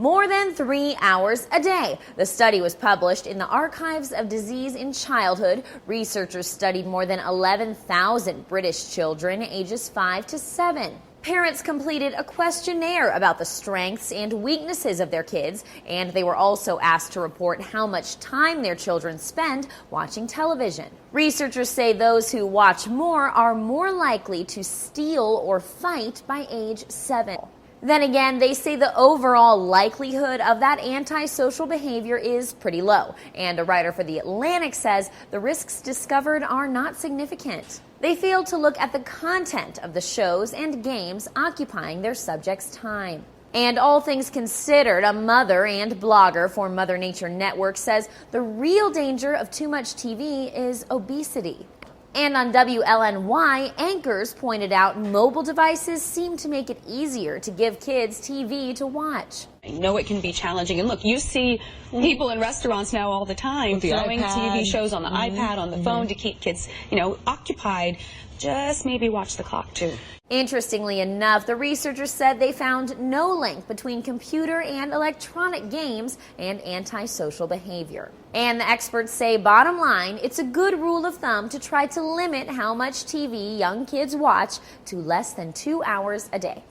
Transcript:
More than 3 hours a day. The study was published in the Archives of Disease in Childhood. Researchers studied more than 11,000 British children ages 5 to 7. Parents completed a questionnaire about the strengths and weaknesses of their kids, and they were also asked to report how much time their children spend watching television. Researchers say those who watch more are more likely to steal or fight by age 7. Then again, they say the overall likelihood of that antisocial behavior is pretty low. And a writer for The Atlantic says the risks discovered are not significant. They failed to look at the content of the shows and games occupying their subjects' time. And all things considered, a mother and blogger for Mother Nature Network says the real danger of too much TV is obesity. And on WLNY, anchors pointed out mobile devices seem to make it easier to give kids TV to watch. I know it can be challenging. And look, you see people in restaurants now all the time throwing TV shows on the iPad, on the phone to keep kids, occupied. Just maybe watch the clock, too. Interestingly enough, the researchers said they found no link between computer and electronic games and antisocial behavior. And the experts say, bottom line, it's a good rule of thumb to try to limit how much TV young kids watch to less than 2 hours a day.